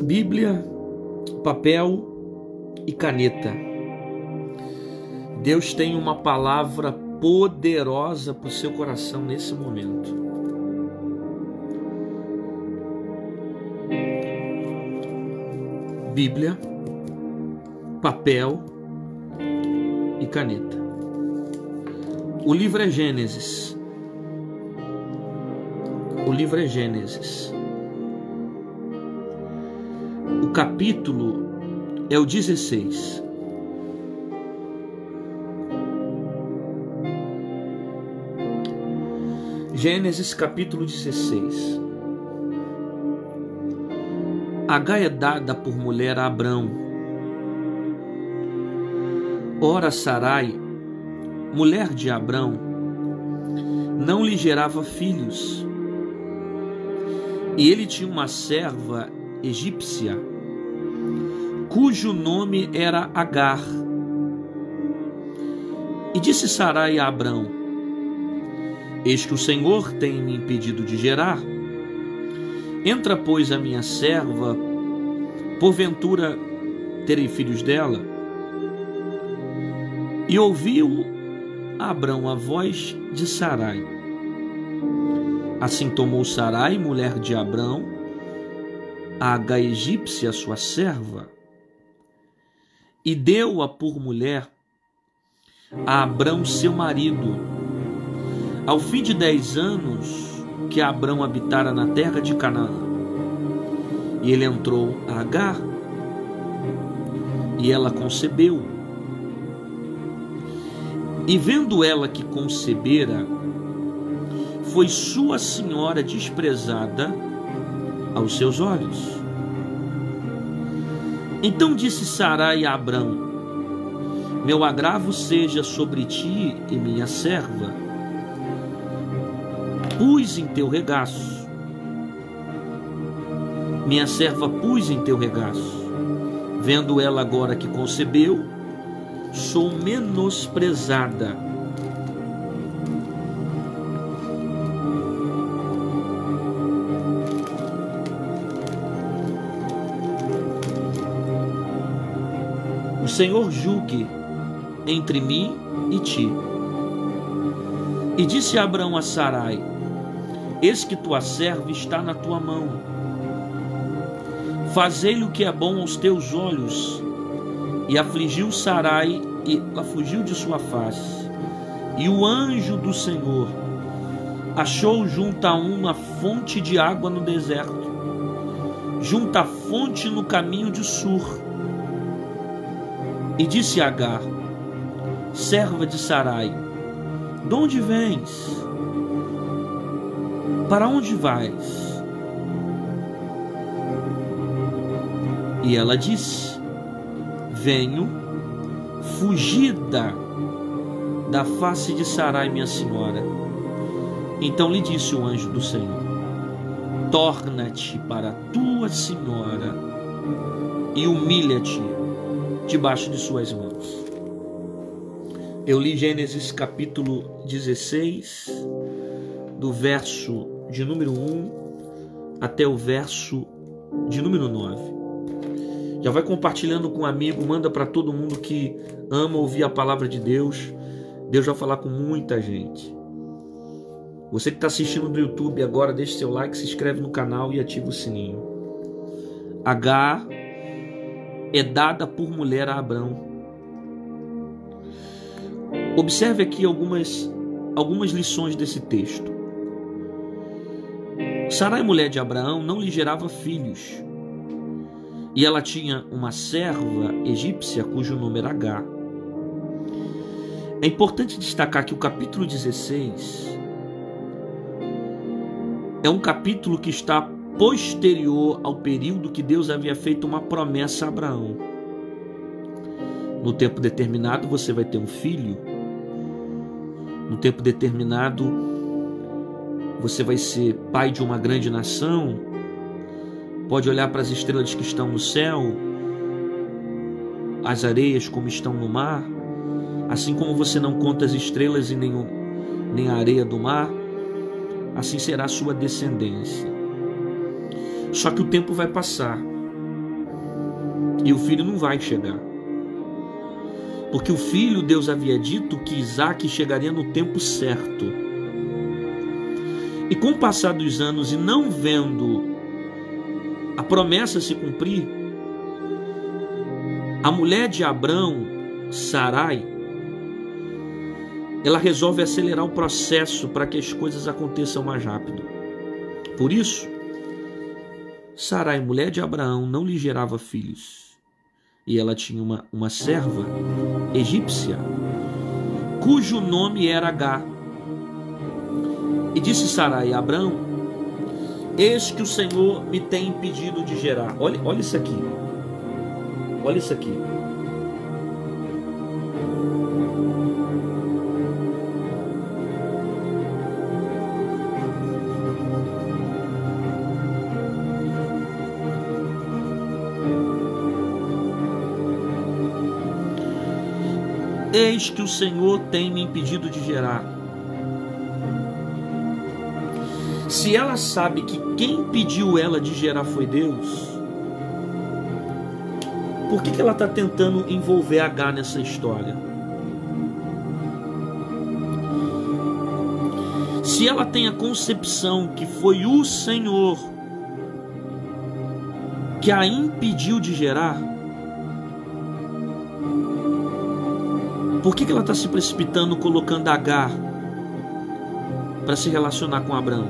Bíblia, papel e caneta. Deus tem uma palavra poderosa para o seu coração nesse momento. Bíblia, papel e caneta. O livro é Gênesis. O livro é Gênesis. O capítulo é o 16. Gênesis capítulo 16. Agar é dada por mulher a Abrão. Ora, Sarai, mulher de Abrão, não lhe gerava filhos, e ele tinha uma serva egípcia, cujo nome era Agar. E disse Sarai a Abrão: eis que o Senhor tem me impedido de gerar. Entra, pois, a minha serva, porventura terei filhos dela? E ouviu Abrão a voz de Sarai. Assim tomou Sarai, mulher de Abrão, a Agar egípcia, sua serva, e deu-a por mulher a Abrão, seu marido. Ao fim de 10 anos que Abrão habitara na terra de Canaã, e ele entrou a Agar, e ela concebeu. E vendo ela que concebera, foi sua senhora desprezada aos seus olhos. Então disse Sarai a Abrão: meu agravo seja sobre ti e minha serva. Pus em teu regaço. Minha serva pus em teu regaço. Vendo ela agora que concebeu, sou menosprezada. O Senhor julgue entre mim e ti. E disse Abrão a Sarai: eis que tua serva está na tua mão. Fazei-lhe o que é bom aos teus olhos. E afligiu Sarai, e ela fugiu de sua face. E o anjo do Senhor achou junto a uma fonte de água no deserto, junto à fonte no caminho de Sur. E disse a Agar, serva de Sarai: de onde vens? Para onde vais? E ela disse: venho fugida da face de Sarai, minha senhora. Então lhe disse o anjo do Senhor: torna-te para tua senhora e humilha-te debaixo de suas mãos. Eu li Gênesis capítulo 16, do verso de número 1 até o verso de número 9. Já vai compartilhando com um amigo, manda para todo mundo que ama ouvir a palavra de Deus. Deus vai falar com muita gente. Você que está assistindo do YouTube agora, deixe seu like, se inscreve no canal e ativa o sininho. Agar é dada por mulher a Abrão. Observe aqui algumas lições desse texto. Sarai, mulher de Abraão, não lhe gerava filhos, e ela tinha uma serva egípcia cujo nome era Agar. É importante destacar que o capítulo 16 é um capítulo que está posterior ao período que Deus havia feito uma promessa a Abraão. No tempo determinado você vai ter um filho. No tempo determinado você vai ser pai de uma grande nação. Pode olhar para as estrelas que estão no céu, as areias como estão no mar. Assim como você não conta as estrelas e nem a areia do mar, assim será a sua descendência. Só que o tempo vai passar E o filho não vai chegar. Porque o filho, Deus havia dito que Isaac chegaria no tempo certo. E com o passar dos anos e não vendo a promessa se cumprir, a mulher de Abrão, Sarai, ela resolve acelerar o processo para que as coisas aconteçam mais rápido. Por isso, Sarai, mulher de Abraão, não lhe gerava filhos. E ela tinha uma serva egípcia, cujo nome era Agar. E disse Sarai a Abrão: eis que o Senhor me tem impedido de gerar. Olha isso aqui. Olha isso aqui. Eis que o Senhor tem me impedido de gerar. Se ela sabe que quem impediu ela de gerar foi Deus, por que ela está tentando envolver Agar nessa história? Se ela tem a concepção que foi o Senhor que a impediu de gerar, por que ela está se precipitando, colocando Agar para se relacionar com Abraão?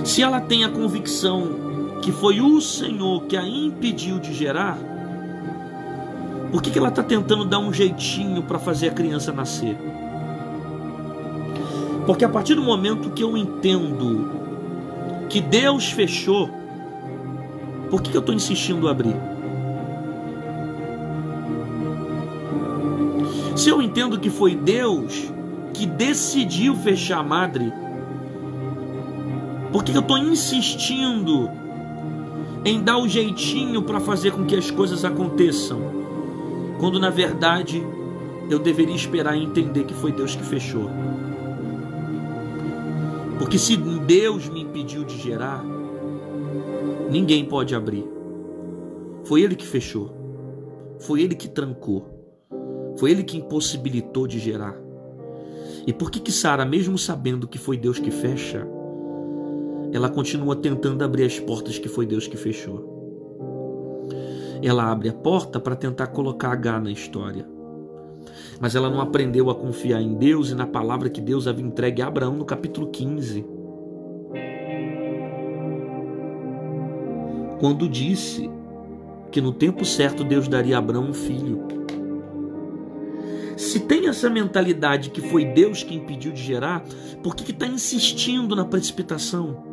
Se ela tem a convicção que foi o Senhor que a impediu de gerar, por que ela está tentando dar um jeitinho para fazer a criança nascer? Porque a partir do momento que eu entendo que Deus fechou, por que eu estou insistindo em abrir? Se eu entendo que foi Deus que decidiu fechar a madre, por que eu estou insistindo em dar o jeitinho para fazer com que as coisas aconteçam, quando na verdade eu deveria esperar e entender que foi Deus que fechou? Porque se Deus me impediu de gerar, ninguém pode abrir. Foi Ele que fechou, foi Ele que trancou, foi Ele que impossibilitou de gerar. E por que Sara, mesmo sabendo que foi Deus que fecha, ela continua tentando abrir as portas que foi Deus que fechou? Ela abre a porta para tentar colocar Agar na história. Mas ela não aprendeu a confiar em Deus e na palavra que Deus havia entregue a Abraão no capítulo 15. Quando disse que no tempo certo Deus daria a Abraão um filho. Se tem essa mentalidade que foi Deus que impediu de gerar, por que está insistindo na precipitação?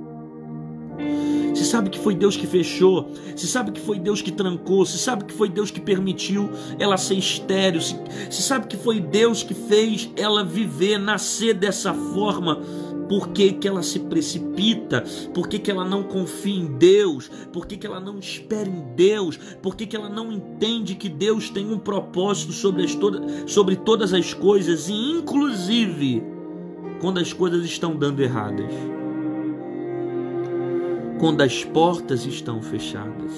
Se sabe que foi Deus que fechou, se sabe que foi Deus que trancou, se sabe que foi Deus que permitiu ela ser estéril, se sabe que foi Deus que fez ela viver, nascer dessa forma, por que ela se precipita? Por que ela não confia em Deus? Por que ela não espera em Deus? Por que ela não entende que Deus tem um propósito sobre todas as coisas, e inclusive quando as coisas estão dando erradas? Quando as portas estão fechadas.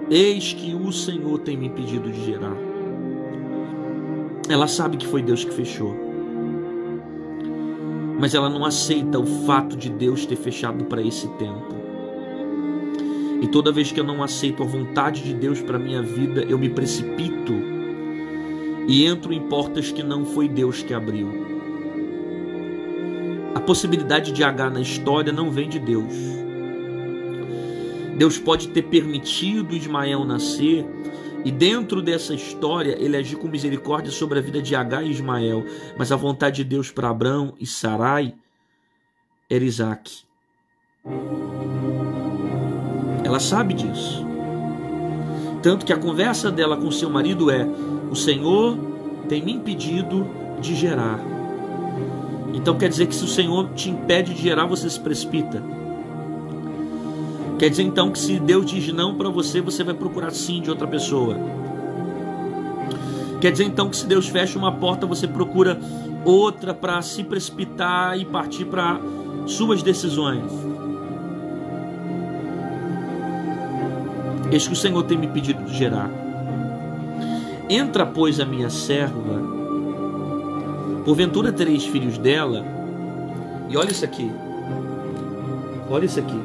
Eis que o Senhor tem me impedido de gerar. Ela sabe que foi Deus que fechou, mas ela não aceita o fato de Deus ter fechado para esse tempo. E toda vez que eu não aceito a vontade de Deus para minha vida, eu me precipito e entro em portas que não foi Deus que abriu. A possibilidade de Agar na história não vem de Deus. Deus pode ter permitido Ismael nascer, e dentro dessa história ele agir com misericórdia sobre a vida de Agar e Ismael, mas a vontade de Deus para Abrão e Sarai era Isaac. Ela sabe disso. Tanto que a conversa dela com seu marido é: o Senhor tem me impedido de gerar. Então quer dizer que se o Senhor te impede de gerar, você se precipita. Quer dizer então que se Deus diz não para você, você vai procurar sim de outra pessoa. Quer dizer então que se Deus fecha uma porta, você procura outra para se precipitar e partir para suas decisões. Eis que o Senhor tem me pedido de gerar. Entra, pois, a minha serva, porventura tereis filhos dela. E olha isso aqui. Olha isso aqui.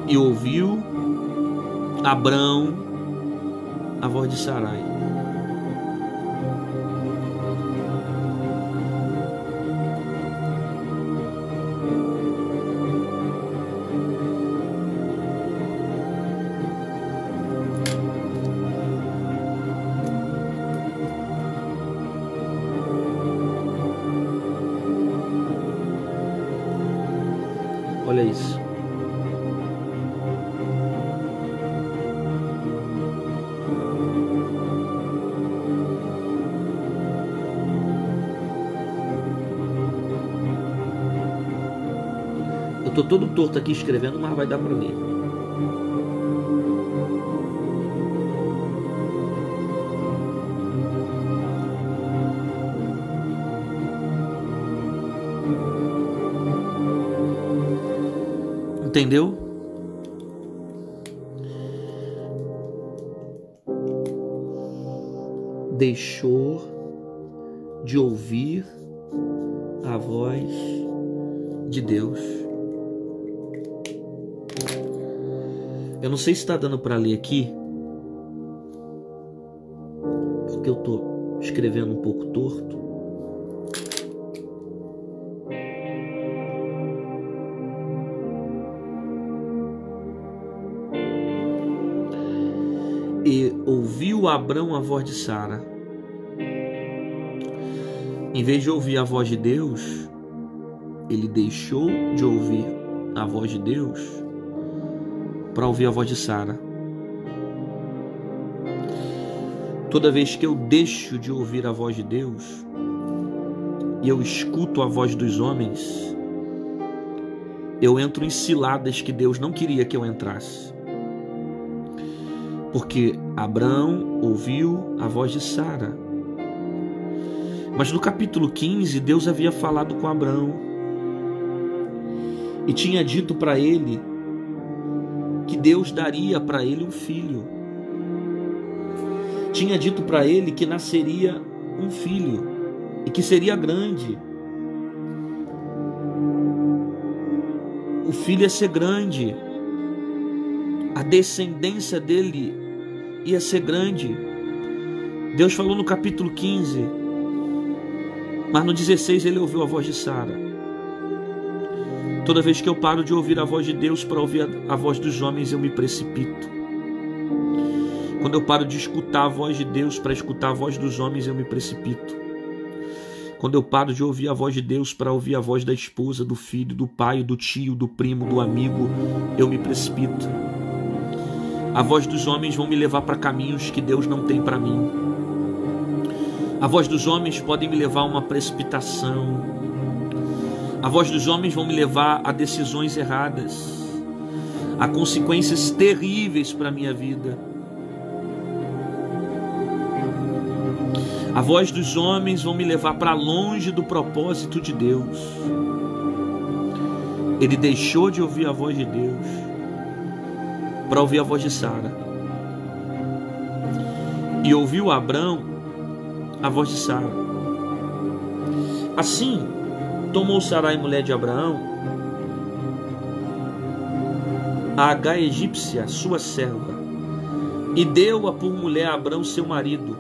E ouviu Abrão a voz de Sarai. Olha isso. Eu tô todo torto aqui escrevendo, mas vai dar para ler. Entendeu? Deixou de ouvir a voz de Deus. Eu não sei se está dando para ler aqui, porque eu estou escrevendo um pouco torto. E ouviu Abrão a voz de Sara. Em vez de ouvir a voz de Deus, ele deixou de ouvir a voz de Deus para ouvir a voz de Sara. Toda vez que eu deixo de ouvir a voz de Deus e eu escuto a voz dos homens, eu entro em ciladas que Deus não queria que eu entrasse. Porque Abrão ouviu a voz de Sara. Mas no capítulo 15, Deus havia falado com Abrão e tinha dito para ele que Deus daria para ele um filho. Tinha dito para ele que nasceria um filho e que seria grande. O filho ia ser grande. A descendência dele ia ser grande. Deus falou no capítulo 15, mas no 16 ele ouviu a voz de Sara. Toda vez que eu paro de ouvir a voz de Deus para ouvir a voz dos homens, eu me precipito. Quando eu paro de escutar a voz de Deus para escutar a voz dos homens, eu me precipito. Quando eu paro de ouvir a voz de Deus para ouvir a voz da esposa, do filho, do pai, do tio, do primo, do amigo, eu me precipito. A voz dos homens vão me levar para caminhos que Deus não tem para mim. A voz dos homens pode me levar a uma precipitação. A voz dos homens vão me levar a decisões erradas, a consequências terríveis para a minha vida. A voz dos homens vão me levar para longe do propósito de Deus. Ele deixou de ouvir a voz de Deus para ouvir a voz de Sara. E ouviu Abrão a voz de Sara. Assim, tomou Sarai, mulher de Abraão, a Agar egípcia, sua serva, e deu-a por mulher a Abrão, seu marido.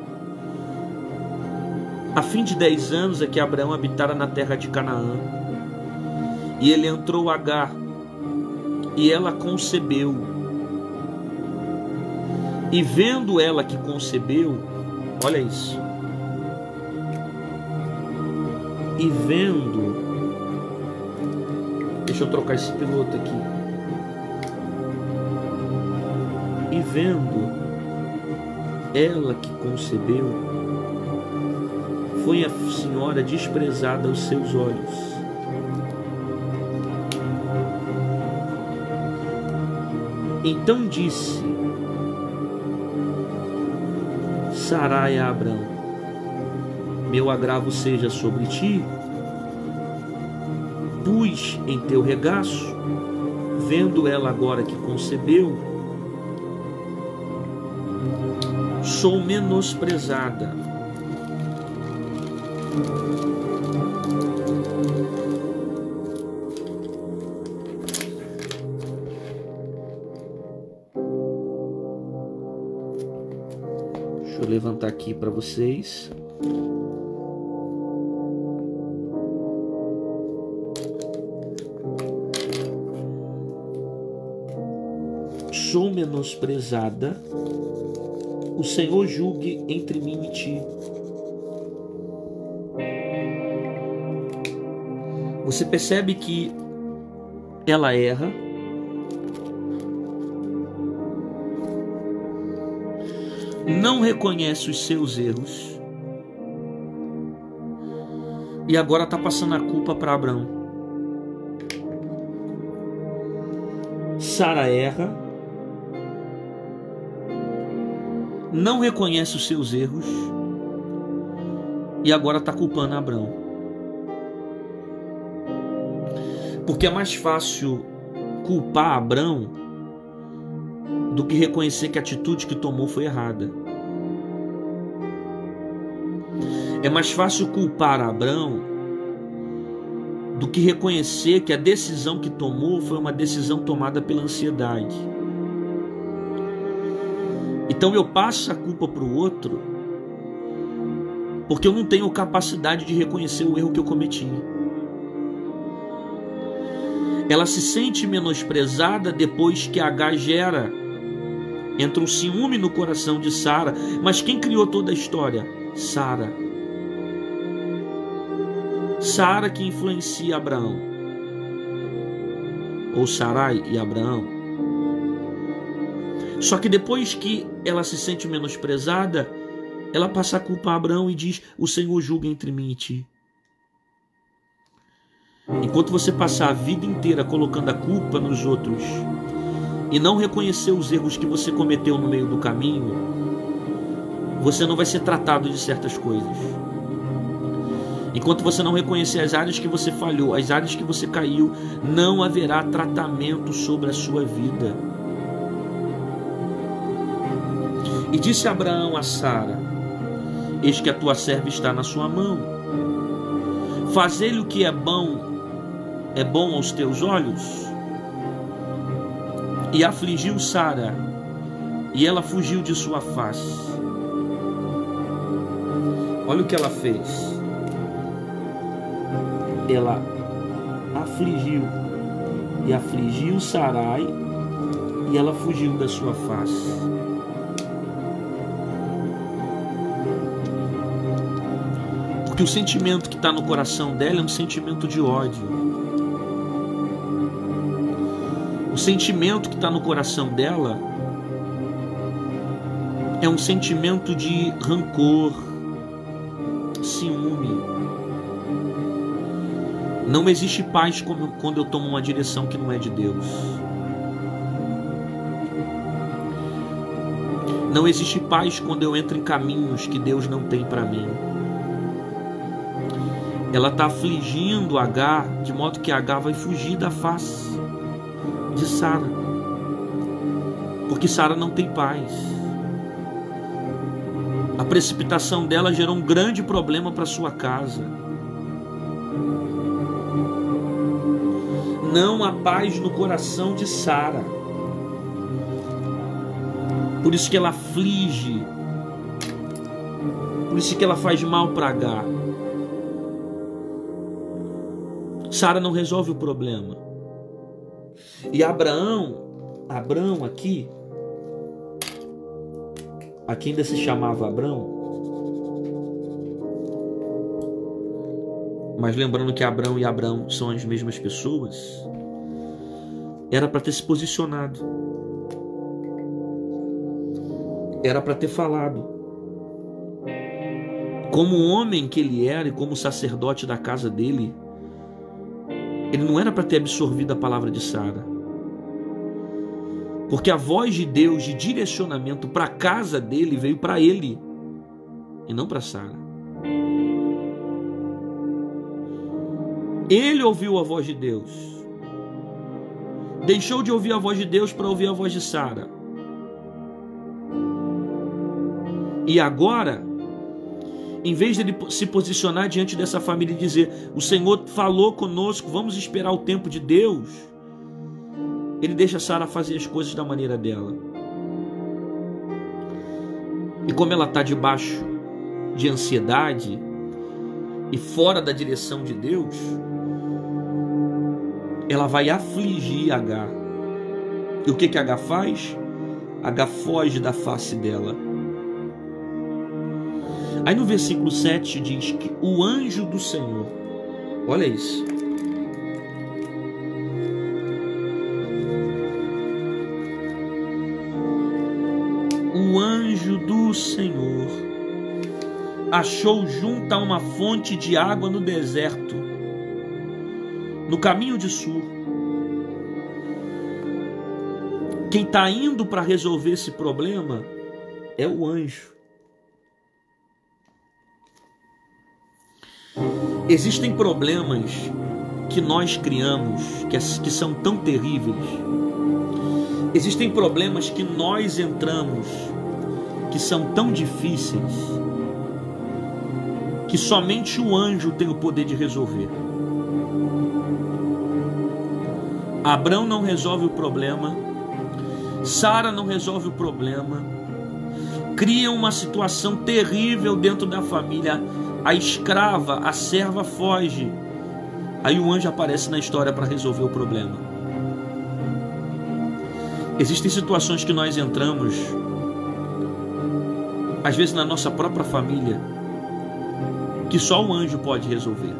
A fim de 10 anos é que Abraão habitara na terra de Canaã. E ele entrou a Agar, e ela concebeu. E vendo ela que concebeu, olha isso. E vendo, deixa eu trocar esse piloto aqui. E vendo ela que concebeu, foi a senhora desprezada aos seus olhos. Então disse: Sarai a Abrão: meu agravo seja sobre ti, pus em teu regaço, vendo ela agora que concebeu, sou menosprezada. Deixa eu levantar aqui para vocês. Sou menosprezada, o Senhor julgue entre mim e ti. Você percebe que ela erra, não reconhece os seus erros e agora está passando a culpa para Abrão. Sara erra, não reconhece os seus erros e agora está culpando Abrão. Porque é mais fácil culpar Abrão do que reconhecer que a atitude que tomou foi errada. É mais fácil culpar Abrão do que reconhecer que a decisão que tomou foi uma decisão tomada pela ansiedade. Então eu passo a culpa para o outro porque eu não tenho capacidade de reconhecer o erro que eu cometi. Ela se sente menosprezada depois que Agar gera. Entra um ciúme no coração de Sara. Mas quem criou toda a história? Sara. Sara que influencia Abraão. Ou Sarai e Abraão. Só que depois que ela se sente menosprezada, ela passa a culpar Abraão e diz: o Senhor julga entre mim e ti. Enquanto você passar a vida inteira colocando a culpa nos outros e não reconhecer os erros que você cometeu no meio do caminho, você não vai ser tratado de certas coisas. Enquanto você não reconhecer as áreas que você falhou, as áreas que você caiu, não haverá tratamento sobre a sua vida. E disse Abraão a Sara: eis que a tua serva está na sua mão. Fazei-lhe o que é bom aos teus olhos. E afligiu Sara, e ela fugiu de sua face. Olha o que ela fez. Ela afligiu Sarai, e ela fugiu da sua face. Porque o sentimento que está no coração dela é um sentimento de ódio. O sentimento que está no coração dela é um sentimento de rancor, ciúme. Não existe paz quando eu tomo uma direção que não é de Deus. Não existe paz quando eu entro em caminhos que Deus não tem para mim. Ela está afligindo Agar, de modo que Agar vai fugir da face de Sara, porque Sara não tem paz. A precipitação dela gerou um grande problema para sua casa. Não há paz no coração de Sara. Por isso que ela aflige. Por isso que ela faz mal para Agar. Sara não resolve o problema. E Abrão aqui ainda se chamava Abrão, mas lembrando que Abrão e Abrão são as mesmas pessoas, era para ter se posicionado, era para ter falado, como homem que ele era e como sacerdote da casa dele. Ele não era para ter absorvido a palavra de Sara. Porque a voz de Deus de direcionamento para a casa dele veio para ele. e não para Sara. Ele ouviu a voz de Deus. Deixou de ouvir a voz de Deus para ouvir a voz de Sara. E agora, em vez de ele se posicionar diante dessa família e dizer: o Senhor falou conosco, vamos esperar o tempo de Deus, ele deixa Sara fazer as coisas da maneira dela. E como ela está debaixo de ansiedade e fora da direção de Deus, ela vai afligir Agar. E o que Agar faz? Agar foge da face dela. Aí no versículo 7 diz que o anjo do Senhor, olha isso, o anjo do Senhor achou junto a uma fonte de água no deserto, no caminho de Sur. Quem está indo para resolver esse problema é o anjo. Existem problemas que nós criamos que são tão terríveis. Existem problemas que nós entramos que são tão difíceis que somente o anjo tem o poder de resolver. Abrão não resolve o problema, Sara não resolve o problema, cria uma situação terrível dentro da família. A escrava, a serva foge. Aí o anjo aparece na história para resolver o problema. Existem situações que nós entramos, às vezes na nossa própria família, que só o anjo pode resolver.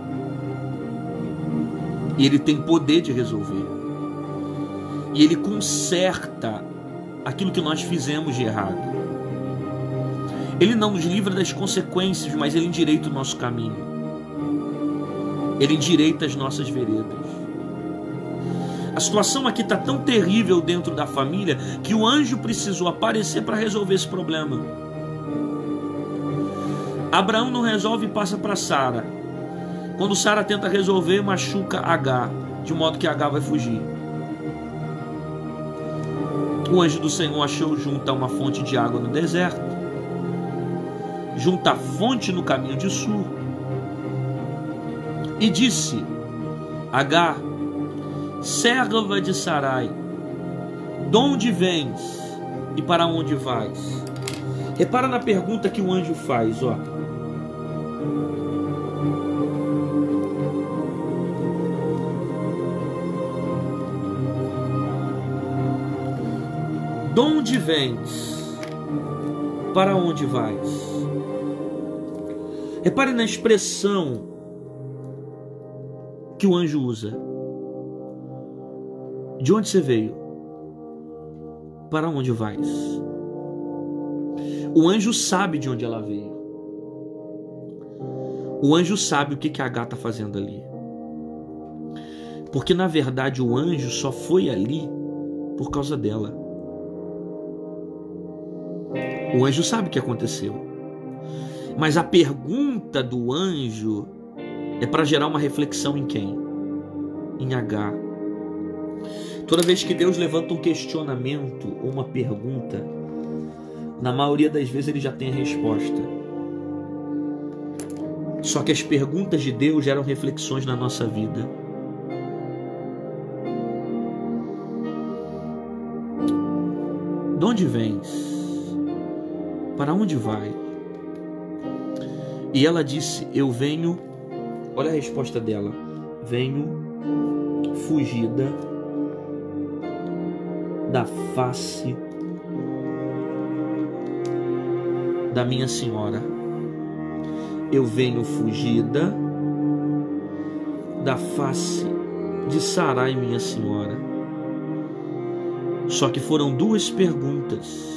E ele tem poder de resolver. E ele conserta aquilo que nós fizemos de errado. Ele não nos livra das consequências, mas ele endireita o nosso caminho. Ele endireita as nossas veredas. A situação aqui está tão terrível dentro da família que o anjo precisou aparecer para resolver esse problema. Abraão não resolve e passa para Sara. Quando Sara tenta resolver, machuca Agar, de modo que Agar vai fugir. O anjo do Senhor achou junto a uma fonte de água no deserto, junto à fonte no caminho de Sur, e disse: Agar, serva de Sarai, de onde vens e para onde vais? Repara na pergunta que o anjo faz, ó. De onde vens? Para onde vais? Repare na expressão que o anjo usa. De onde você veio? Para onde vais? O anjo sabe de onde ela veio. O anjo sabe o que a Agar está fazendo ali. Porque na verdade o anjo só foi ali por causa dela. O anjo sabe o que aconteceu. Mas a pergunta do anjo é para gerar uma reflexão em quem? Em Agar. Toda vez que Deus levanta um questionamento ou uma pergunta, na maioria das vezes ele já tem a resposta. Só que as perguntas de Deus geram reflexões na nossa vida. De onde vens? Para onde vai? E ela disse: eu venho, olha a resposta dela, venho fugida da face da minha senhora. Eu venho fugida da face de Sarai, minha senhora. Só que foram duas perguntas.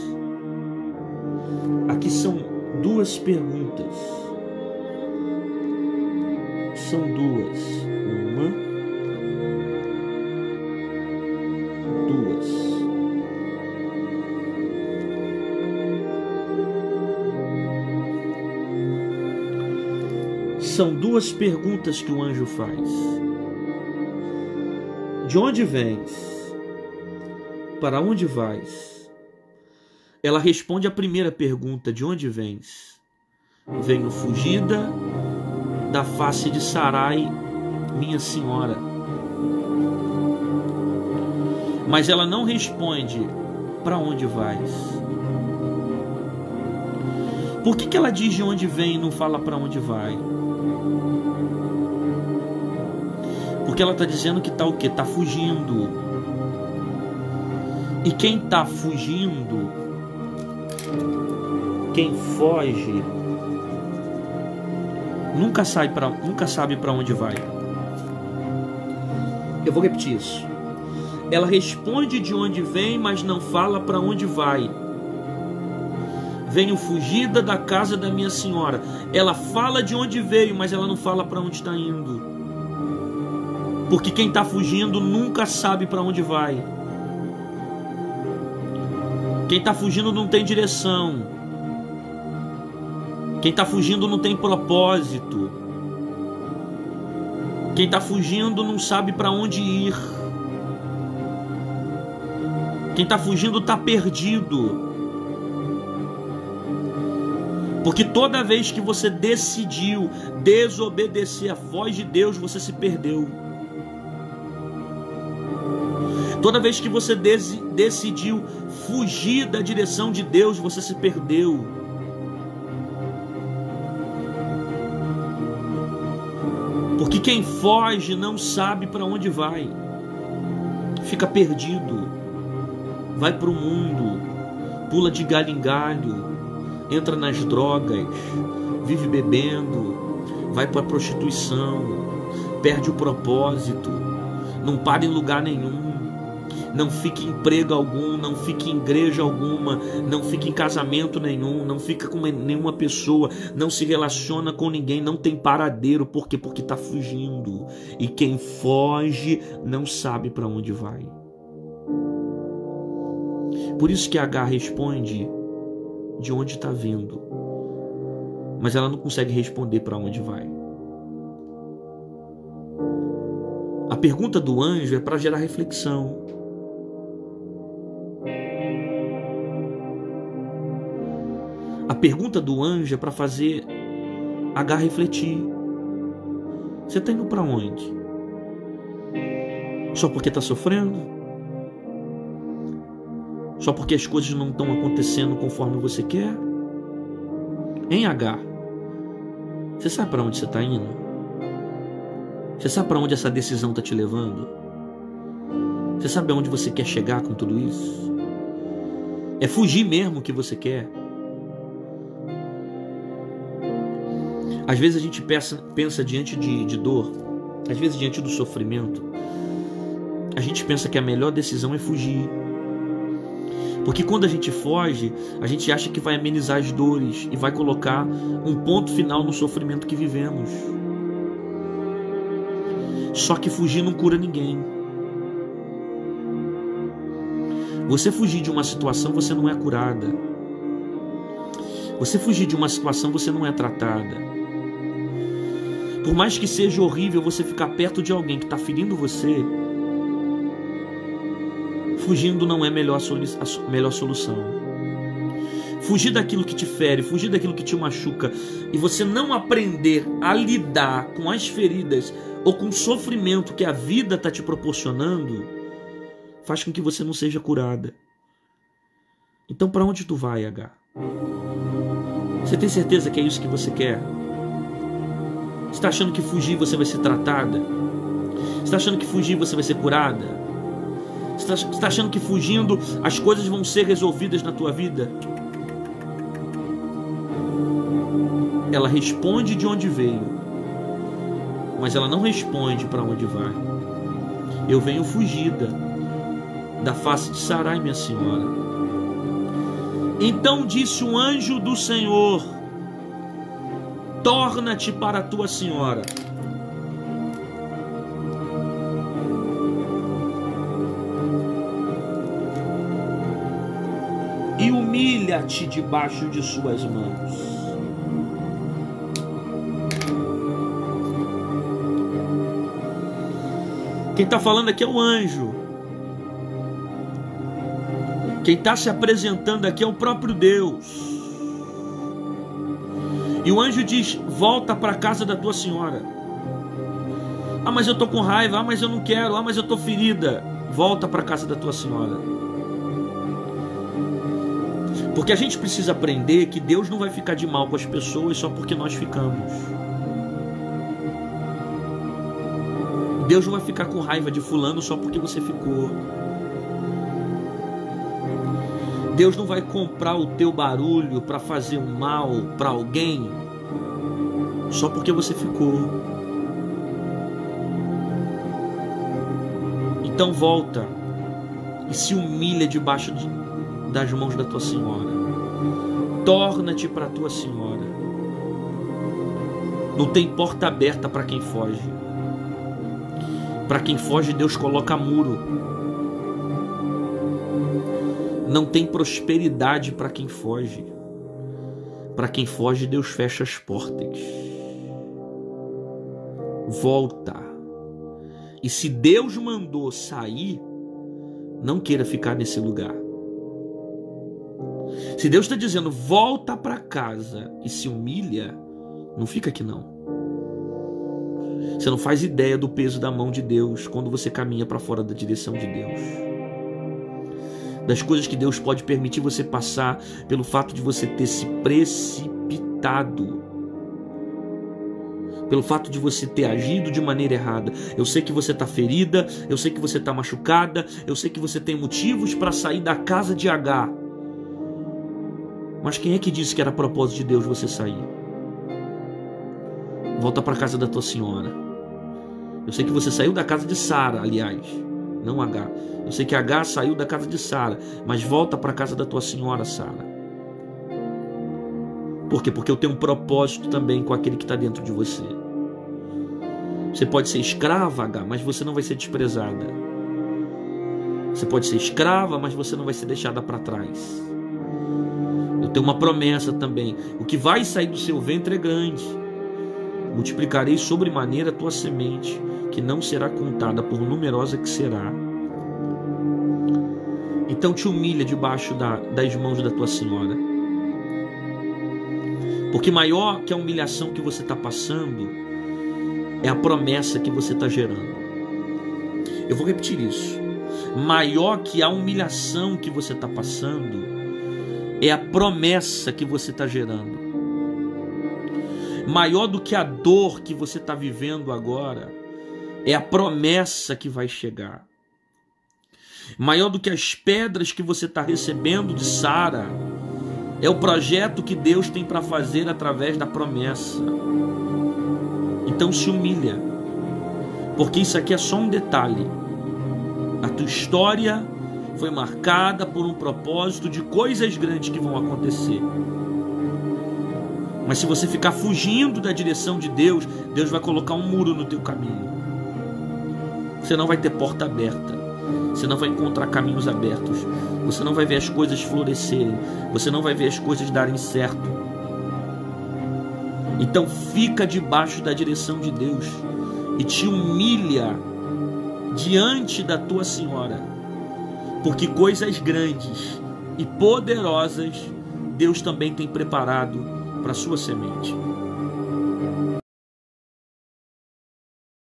Aqui são duas perguntas. São duas. Uma, duas. são duas perguntas que o anjo faz. De onde vens? Para onde vais? Ela responde a primeira pergunta: de onde vens? Venho fugida da face de Sarai, minha senhora. Mas ela não responde: para onde vais? Por que ela diz de onde vem e não fala para onde vai? Porque ela está dizendo que está o quê? Está fugindo. E quem está fugindo, quem foge, nunca sabe para onde vai. Eu vou repetir isso. Ela responde de onde vem, mas não fala para onde vai. Venho fugida da casa da minha senhora. Ela fala de onde veio, mas ela não fala para onde está indo. Porque quem está fugindo nunca sabe para onde vai. Quem está fugindo não tem direção. Quem está fugindo não tem propósito. Quem está fugindo não sabe para onde ir. Quem está fugindo está perdido. Porque toda vez que você decidiu desobedecer a voz de Deus, você se perdeu. Toda vez que você decidiu fugir da direção de Deus, você se perdeu. Porque quem foge não sabe para onde vai. Fica perdido. Vai para o mundo. Pula de galho em galho. Entra nas drogas. Vive bebendo. Vai para a prostituição. Perde o propósito. Não para em lugar nenhum. Não fica em emprego algum, não fica em igreja alguma, não fica em casamento nenhum, não fica com nenhuma pessoa, não se relaciona com ninguém, não tem paradeiro. Por quê? Porque está fugindo. E quem foge não sabe para onde vai. Por isso que Agar responde de onde está vindo, mas ela não consegue responder para onde vai. A pergunta do anjo é para gerar reflexão. A pergunta do anjo é para fazer Agar refletir. Você está indo para onde? Só porque está sofrendo? Só porque as coisas não estão acontecendo conforme você quer? Hein, Agar? Você sabe para onde você está indo? Você sabe para onde essa decisão está te levando? Você sabe aonde você quer chegar com tudo isso? É fugir mesmo que você quer? Às vezes a gente pensa diante de dor, às vezes diante do sofrimento, a gente pensa que a melhor decisão é fugir. Porque quando a gente foge, a gente acha que vai amenizar as dores e vai colocar um ponto final no sofrimento que vivemos. Só que fugir não cura ninguém. Você fugir de uma situação, você não é curada. Você fugir de uma situação, você não é tratada. Por mais que seja horrível você ficar perto de alguém que está ferindo você, fugindo não é a melhor solução. Fugir daquilo que te fere, fugir daquilo que te machuca, e você não aprender a lidar com as feridas ou com o sofrimento que a vida está te proporcionando, faz com que você não seja curada. Então para onde tu vai, Agar? Você tem certeza que é isso que você quer? Você está achando que fugir você vai ser tratada? Você está achando que fugir você vai ser curada? Você está achando que fugindo as coisas vão ser resolvidas na tua vida? Ela responde de onde veio, mas ela não responde para onde vai. Eu venho fugida da face de Sarai, minha senhora. Então disse o anjo do Senhor: torna-te para a tua senhora. E humilha-te debaixo de suas mãos. Quem está falando aqui é o anjo. Quem está se apresentando aqui é o próprio Deus. E o anjo diz: volta para a casa da tua senhora. Ah, mas eu estou com raiva. Ah, mas eu não quero. Ah, mas eu estou ferida. Volta para a casa da tua senhora. Porque a gente precisa aprender que Deus não vai ficar de mal com as pessoas só porque nós ficamos. Deus não vai ficar com raiva de fulano só porque você ficou. Deus não vai comprar o teu barulho para fazer um mal para alguém só porque você ficou. Então volta e se humilha debaixo das mãos da tua senhora. Torna-te para a tua senhora. Não tem porta aberta para quem foge. Para quem foge, Deus coloca muro. Não tem prosperidade para quem foge. Para quem foge, Deus fecha as portas. Volta. E se Deus mandou sair, não queira ficar nesse lugar. Se Deus está dizendo volta para casa e se humilha, não fica aqui não. Você não faz ideia do peso da mão de Deus quando você caminha para fora da direção de Deus. Das coisas que Deus pode permitir você passar pelo fato de você ter se precipitado. Pelo fato de você ter agido de maneira errada. Eu sei que você está ferida, eu sei que você está machucada, eu sei que você tem motivos para sair da casa de Agar. Mas quem é que disse que era propósito de Deus você sair? Volta para a casa da tua senhora. Eu sei que você saiu da casa de Sara, aliás, não Agar. Eu sei que Agar saiu da casa de Sara, mas volta para a casa da tua senhora, Sara. Por quê? Porque eu tenho um propósito também com aquele que está dentro de você. Você pode ser escrava, Agar, mas você não vai ser desprezada. Você pode ser escrava, mas você não vai ser deixada para trás. Eu tenho uma promessa também. O que vai sair do seu ventre é grande. Multiplicarei sobremaneira a tua semente, que não será contada, por numerosa que será. Então te humilha debaixo das mãos da tua senhora. Porque maior que a humilhação que você está passando é a promessa que você está gerando. Eu vou repetir isso. Maior que a humilhação que você está passando é a promessa que você está gerando. Maior do que a dor que você está vivendo agora é a promessa que vai chegar. Maior do que as pedras que você está recebendo de Sara é o projeto que Deus tem para fazer através da promessa. Então se humilha, porque isso aqui é só um detalhe. A tua história foi marcada por um propósito de coisas grandes que vão acontecer. Mas se você ficar fugindo da direção de Deus, Deus vai colocar um muro no teu caminho. Você não vai ter porta aberta. Você não vai encontrar caminhos abertos. Você não vai ver as coisas florescerem. Você não vai ver as coisas darem certo. Então fica debaixo da direção de Deus e te humilha diante da tua senhora. Porque coisas grandes e poderosas Deus também tem preparado para a sua semente.